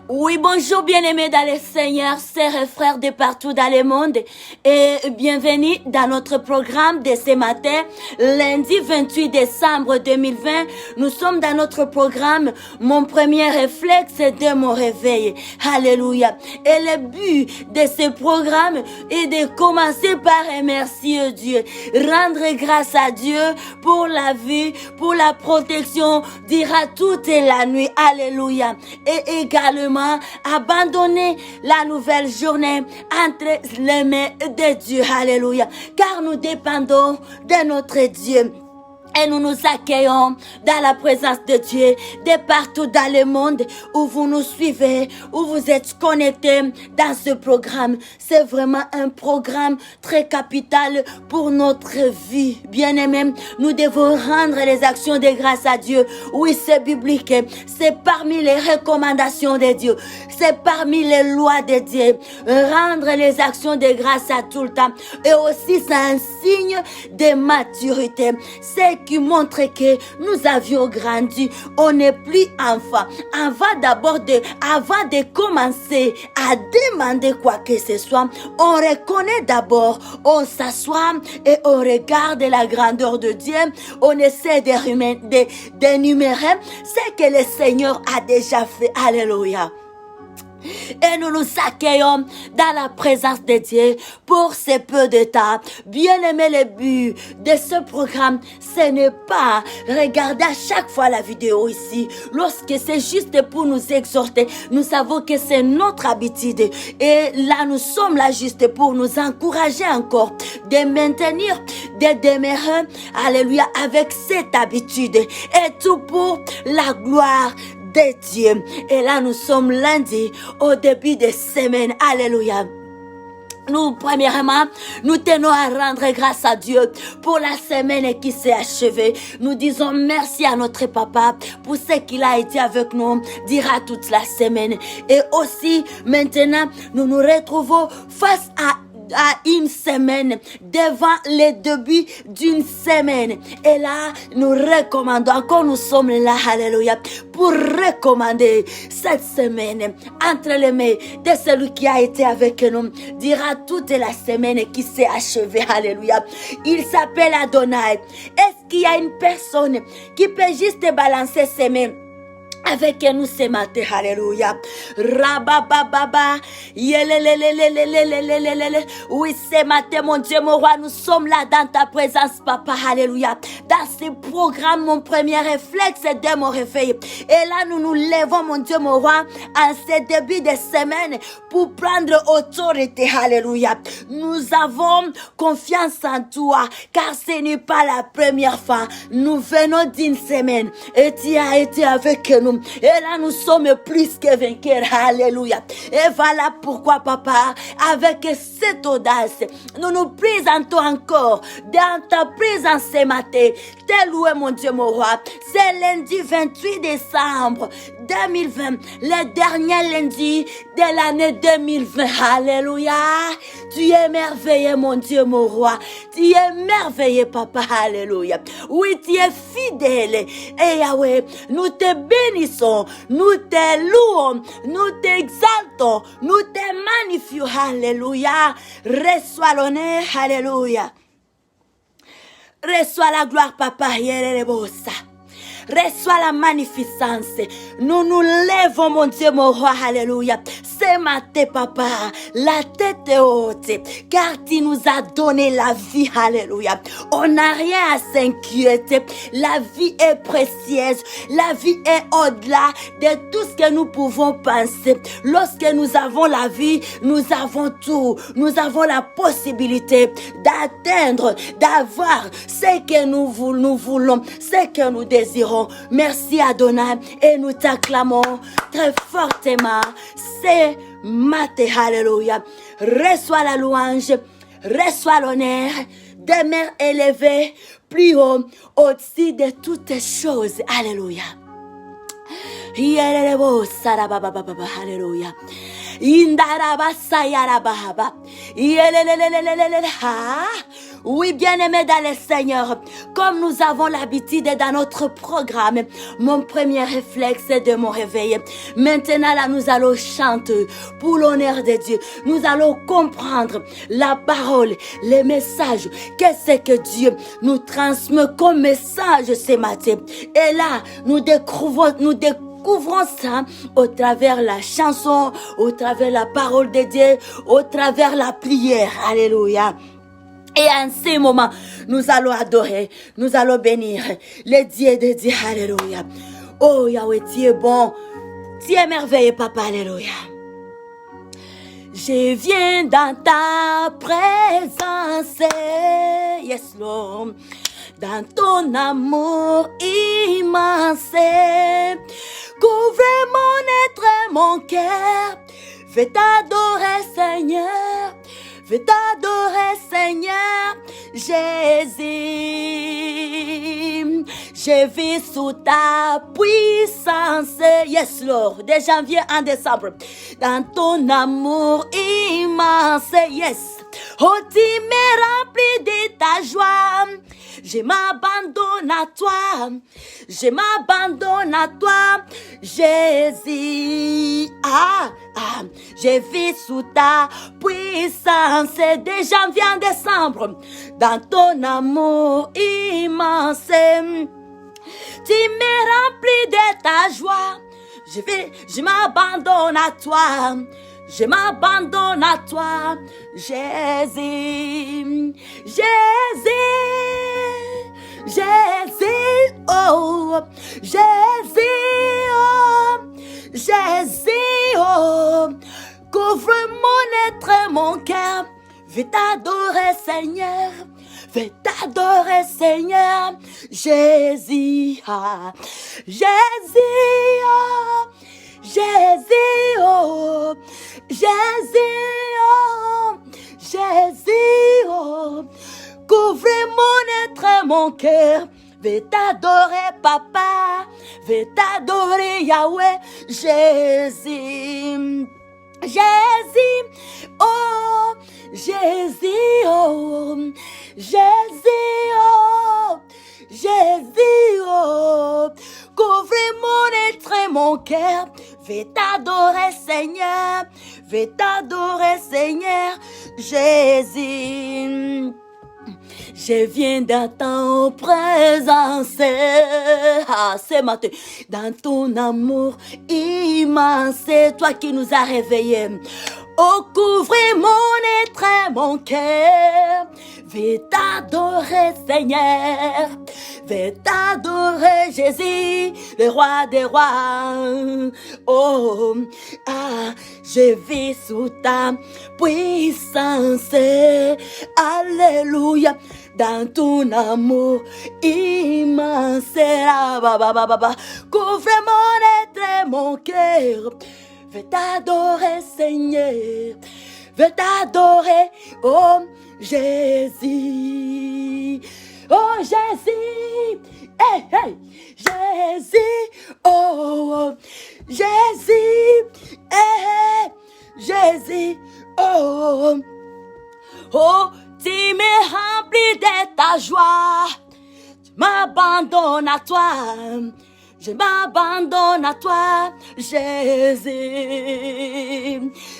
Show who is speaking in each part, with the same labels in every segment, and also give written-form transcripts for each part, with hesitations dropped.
Speaker 1: Oui, bonjour bien-aimés dans le Seigneur, sœurs et frères de partout dans le monde et bienvenue dans notre programme de ce matin, lundi 28 décembre 2020. Nous sommes dans notre programme, mon premier réflexe de mon réveil. Alléluia. Et le but de ce programme est de commencer par remercier Dieu, rendre grâce à Dieu pour la vie, pour la protection, dira toute la nuit. Alléluia. Et également, abandonner la nouvelle journée entre les mains de Dieu. Alléluia. Car nous dépendons de notre Dieu. Et nous nous accueillons dans la présence de Dieu, de partout dans le monde où vous nous suivez, où vous êtes connectés dans ce programme. C'est vraiment un programme très capital pour notre vie. Bien-aimés, nous devons rendre les actions de grâce à Dieu. Oui, c'est biblique. C'est parmi les recommandations de Dieu. C'est parmi les lois de Dieu. Rendre les actions de grâce à tout le temps. Et aussi, c'est un signe de maturité. C'est qui montre que nous avions grandi. On n'est plus enfant. Avant de commencer à demander quoi que ce soit, on reconnaît d'abord, on s'assoit et on regarde la grandeur de Dieu. On essaie d'énumérer ce que le Seigneur a déjà fait. Alléluia. Et nous nous accueillons dans la présence de Dieu pour ce peu de temps. Bien aimé, le but de ce programme, ce n'est pas regarder à chaque fois la vidéo ici. Lorsque c'est juste pour nous exhorter, nous savons que c'est notre habitude. Et là, nous sommes là juste pour nous encourager encore de maintenir, de demeurer, alléluia, avec cette habitude. Et tout pour la gloire de Dieu. Et là, nous sommes lundi, au début de semaine. Alléluia. Nous, premièrement, nous tenons à rendre grâce à Dieu pour la semaine qui s'est achevée. Nous disons merci à notre papa pour ce qu'il a été avec nous, dira toute la semaine. Et aussi, maintenant, nous nous retrouvons face à une semaine, devant le début d'une semaine. Et là, nous recommandons, encore nous sommes là, alléluia, pour recommander cette semaine entre les mains de celui qui a été avec nous, dira toute la semaine qui s'est achevée, alléluia. Il s'appelle Adonai. Est-ce qu'il y a une personne qui peut juste balancer ses mains avec nous ce matin? Alléluia. Rabababa. Yelelelelelelelelelelele. Oui, ce matin, mon Dieu, mon roi, nous sommes là dans ta présence, papa. Alléluia. Dans ce programme, mon premier réflexe est de mon réveil. Et là, nous nous levons, mon Dieu, mon roi, en ce début de semaine pour prendre autorité. Alléluia. Nous avons confiance en toi, car ce n'est pas la première fois. Nous venons d'une semaine et tu as été avec nous. Et là, nous sommes plus que vainqueurs. Alléluia. Et voilà pourquoi, papa, avec cette audace, nous nous présentons encore dans ta présence ce matin. T'es loué, mon Dieu, mon roi. C'est lundi 28 décembre 2020, le dernier lundi de l'année 2020. Alléluia. Tu es merveilleux, mon Dieu, mon roi. Tu es merveilleux, papa. Alléluia. Oui, tu es fidèle. Et Yahweh, nous te bénissons, nous te louons, nous t'exaltons, nous te magnifions. Alléluia. Reçois l'honneur. Alléluia. Reçois la gloire, papa. Yelelebosa. Reçois la magnificence. Nous nous lèvons, mon Dieu, mon roi. Alléluia. Ce matin, papa, la tête est haute, car tu nous as donné la vie. Alléluia. On n'a rien à s'inquiéter. La vie est précieuse. La vie est au-delà de tout ce que nous pouvons penser. Lorsque nous avons la vie, nous avons tout. Nous avons la possibilité d'atteindre, d'avoir ce que nous voulons, ce que nous désirons. Merci Adonai, et nous t'acclamons très fortement. C'est matin, alléluia. Reçois la louange, reçois l'honneur, demeure élevé, plus haut, au-dessus de toutes choses. Alléluia. Alléluia. Indarabasayarabahaba. Yelelelelelelele. Ah. Oui, bien-aimés dans le Seigneur, comme nous avons l'habitude dans notre programme, mon premier réflexe est de me réveiller. Maintenant, là, nous allons chanter pour l'honneur de Dieu. Nous allons comprendre la parole, les messages. Qu'est-ce que Dieu nous transmet comme message ce matin? Et là, nous découvrons ça au travers la chanson, au travers la parole de Dieu, au travers la prière. Alléluia. Et en ce moment, nous allons adorer, nous allons bénir les dieux de Dieu. Alléluia. Oh Yahweh, tu es bon, tu es merveilleux, Papa. Alléluia. Je viens dans ta présence, yes Lord, dans ton amour immense. Couvre mon être, mon cœur, fais t'adorer Seigneur. Je t'adorer, Seigneur Jésus. Je vis sous ta puissance. Yes, Lord. De janvier en décembre. Dans ton amour immense. Yes. Oh, tu me remplis de ta joie. Je m'abandonne à toi. Je m'abandonne à toi, Jésus. Je vis sous ta puissance de janvier en décembre. Dans ton amour immense. Tu me remplis de ta joie. Je m'abandonne à toi. Je m'abandonne à toi, Jésus. Jésus. Jésus. Oh. Jésus. Oh. Jésus. Oh. Couvre mon être, mon cœur. Vais t'adorer, Seigneur. Vais t'adorer, Seigneur. Jésus. Ah. Jésus. Oh. Jésus, oh, Jésus, oh, Jésus, oh, couvre mon être, mon cœur, vais t'adorer, Papa, vais t'adorer, Yahweh, Jésus, Jésus, oh, Jésus, oh, Jésus, oh, Jésus, oh, couvre mon être, mon cœur, vais t'adorer, Seigneur, vais t'adorer, Seigneur, Jésus. Je viens dans ton présence, ce matin, dans ton amour immense, toi qui nous as réveillés. Oh, couvre mon être, mon cœur, vais t'adorer, Seigneur, vais t'adorer, Jésus, le roi des rois. Oh, je vis sous ta puissance, alléluia, dans ton amour immense. Couvre mon être, mon cœur, vais t'adorer, Seigneur, vais t'adorer, oh Jésus, oh Jésus, hey, hey, Jésus, oh Jésus, hey, Jésus, oh, oh, tu me remplis de ta joie, tu m'abandonnes à toi. Je m'abandonne à toi, Jésus.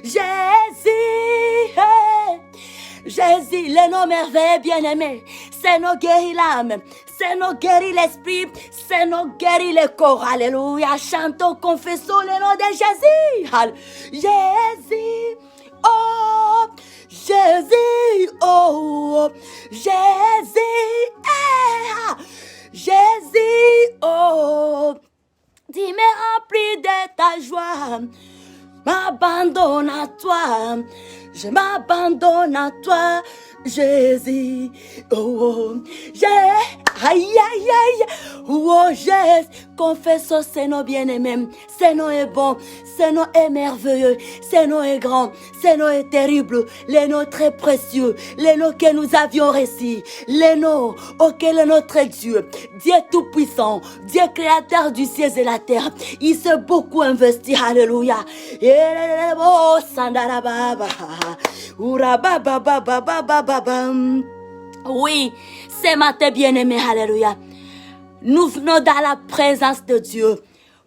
Speaker 1: Jésus, hey. Jésus, le nom merveilleux bien-aimé. C'est nos guéris l'âme, c'est nos guéris l'esprit, c'est nos guéris le corps. Alléluia. Chantons, confessons le nom de Jésus. Jésus, oh, Jésus, oh, Jésus, hey. Jésus, oh, tu me remplis de ta joie, m'abandonne à toi, je m'abandonne à toi, Jésus, oh, Aïe, aïe, aïe. Oh Jésus, confessons ce nom bien-aimé. Ce nom est bon, ce nom est merveilleux, ce nom est grand, ce nom est terrible, les noms très précieux, les noms que nous avions reçus, les noms auxquels notre Dieu, Dieu tout-puissant, Dieu créateur du ciel et la terre, il s'est beaucoup investi, alléluia. Oui, c'est matin bien-aimé, alléluia. Nous venons dans la présence de Dieu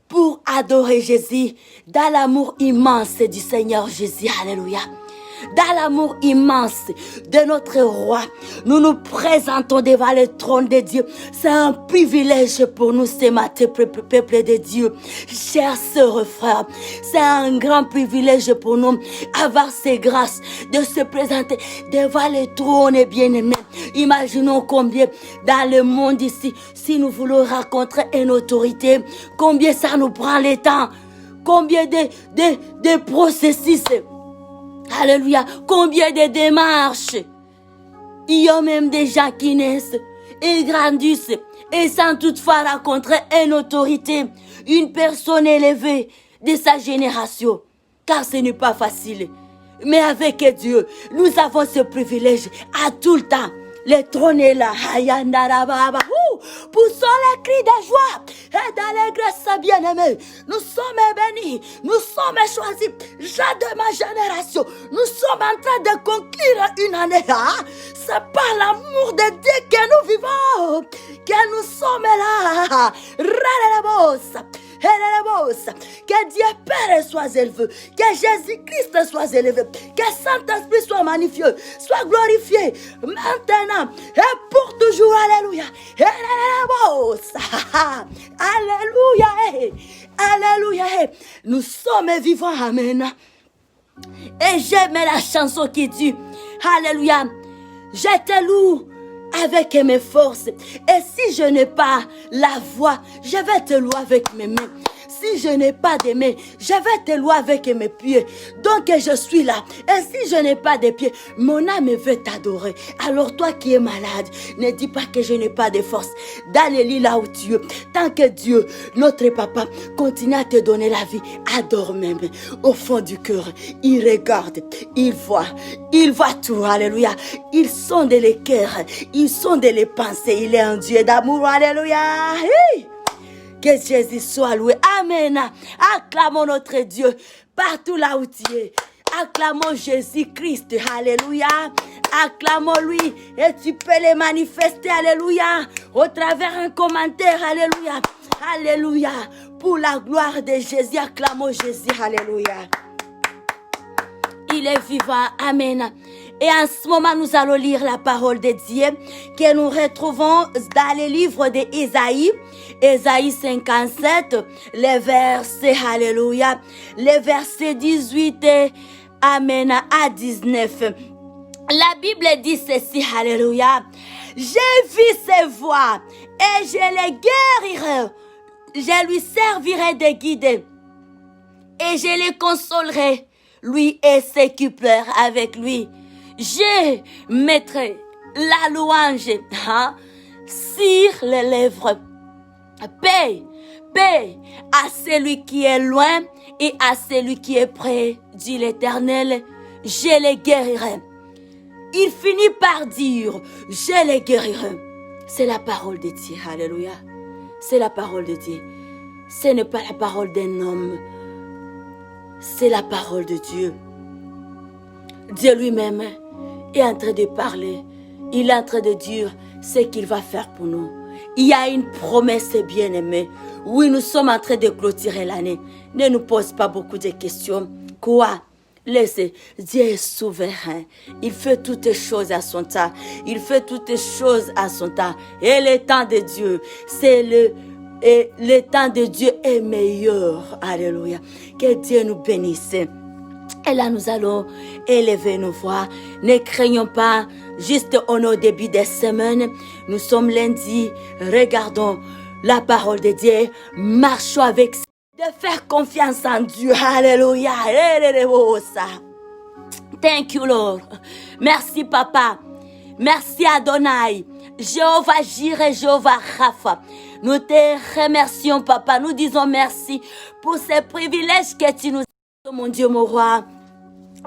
Speaker 1: pour adorer Jésus dans l'amour immense du Seigneur Jésus. Alléluia. Dans l'amour immense de notre roi, nous nous présentons devant le trône de Dieu. C'est un privilège pour nous ce matin, peuple de Dieu. Chers sœurs et frères, c'est un grand privilège pour nous avoir ces grâces de se présenter devant le trône bien-aimé. Imaginons combien dans le monde ici, si nous voulons rencontrer une autorité, combien ça nous prend le temps, combien de processus. Alléluia. Combien de démarches. Il y a même des gens qui naissent et grandissent et sans toutefois rencontrer une autorité, une personne élevée de sa génération. Car ce n'est pas facile. Mais avec Dieu, nous avons ce privilège à tout le temps. Le trône est là. Poussons les cris de joie et d'allégresse bien-aimés. Nous sommes bénis, nous sommes choisis. Gens de ma génération, nous sommes en train de conclure une année. C'est par l'amour de Dieu que nous vivons, que nous sommes là. Que Dieu Père soit élevé, que Jésus-Christ soit élevé, que Saint-Esprit soit magnifié, soit glorifié, maintenant et pour toujours. Alléluia. Alléluia. Alléluia. Nous sommes vivants. Amen. Et j'aime la chanson qui dit, Alléluia, je te loue avec mes forces. Et si je n'ai pas la voix, je vais te louer avec mes mains. Si je n'ai pas de mains, je vais te louer avec mes pieds. Donc je suis là. Et si je n'ai pas de pieds, mon âme veut t'adorer. Alors toi qui es malade, ne dis pas que je n'ai pas de force. Dans le lit là où tu es, tant que Dieu, notre papa, continue à te donner la vie, adore même. Au fond du cœur, il regarde, il voit tout. Alléluia. Il sonde les cœurs, il sonde les pensées. Il est un Dieu d'amour. Alléluia. Hey! Que Jésus soit loué. Amen. Acclamons notre Dieu partout là où tu es. Acclamons Jésus-Christ. Alléluia. Acclamons-lui. Et tu peux les manifester. Alléluia. Au travers un commentaire. Alléluia. Alléluia. Pour la gloire de Jésus. Acclamons Jésus. Alléluia. Il est vivant. Amen. Et en ce moment, nous allons lire la parole de Dieu que nous retrouvons dans le livre d'Ésaïe, Ésaïe 57, les versets, alléluia, les versets 18, amen, à 19. La Bible dit ceci, alléluia. J'ai vu ses voix et je les guérirai. Je lui servirai de guide et je les consolerai, lui et ceux qui pleurent avec lui. Je mettrai la louange sur les lèvres. Paix, paix à celui qui est loin et à celui qui est près, dit l'Éternel. Je les guérirai. Il finit par dire, je les guérirai. C'est la parole de Dieu. Alléluia. C'est la parole de Dieu. Ce n'est pas la parole d'un homme. C'est la parole de Dieu. Dieu lui-même est en train de parler. Il est en train de dire ce qu'il va faire pour nous. Il y a une promesse bien-aimée. Oui, nous sommes en train de clôturer l'année. Ne nous pose pas beaucoup de questions. Quoi? Laissez. Dieu est souverain. Il fait toutes choses à son temps. Il fait toutes choses à son temps. Et le temps de Dieu, et le temps de Dieu est meilleur. Alléluia. Que Dieu nous bénisse. Et là, nous allons élever nos voix. Ne craignons pas, juste on est au début des semaines. Nous sommes lundi. Regardons la parole de Dieu. Marchons avec de faire confiance en Dieu. Alléluia. Thank you, Lord. Merci, Papa. Merci, Adonai. Jéhovah Jireh, Jéhovah Rapha. Nous te remercions, Papa. Nous disons merci pour ces privilèges que tu nous as, mon Dieu, mon roi.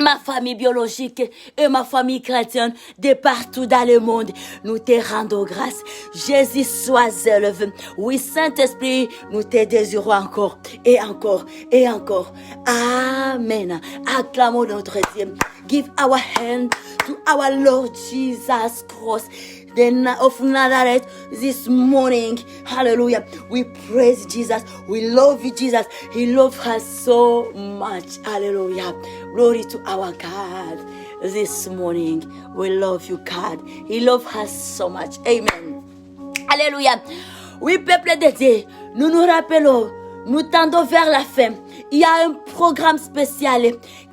Speaker 1: Ma famille biologique et ma famille chrétienne de partout dans le monde, nous te rendons grâce. Jésus soit élevé. Oui, Saint-Esprit, nous te désirons encore et encore et encore. Amen. Acclamons notre Dieu. Give our hand to our Lord Jesus Christ of Nazareth this morning. Hallelujah. We praise Jesus. We love you, Jesus. He loves us so much. Hallelujah. Glory to our God this morning. We love you, God. He loves us so much. Amen. Alléluia. Oui, peuple de Dieu, nous nous rappelons, nous tendons vers la fin. Il y a un programme spécial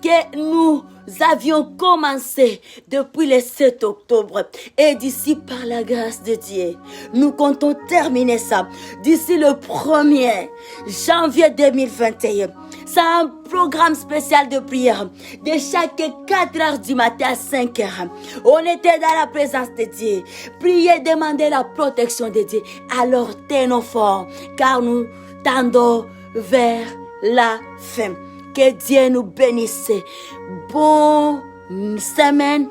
Speaker 1: que nous avions commencé depuis le 7 octobre. Et d'ici, par la grâce de Dieu, nous comptons terminer ça. D'ici le 1er janvier 2021. C'est un programme spécial de prière de chaque 4 heures du matin à 5 heures. On était dans la présence de Dieu. Priez, demandez la protection de Dieu. Alors tenons fort, car nous tendons vers la fin. Que Dieu nous bénisse. Bonne semaine,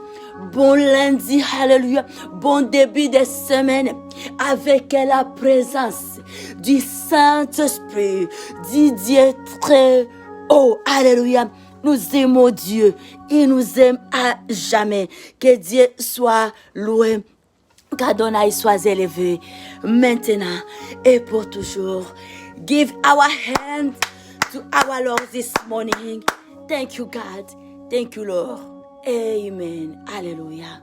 Speaker 1: bon lundi, alléluia, bon début de semaine avec la présence du Saint-Esprit, du Dieu très haut, alléluia. Nous aimons Dieu, il nous aime à jamais. Que Dieu soit loué, qu'Adonai soit élevé maintenant et pour toujours. Give our hand to our Lord this morning. Thank you, God. Thank you, Lord. Amen. Hallelujah.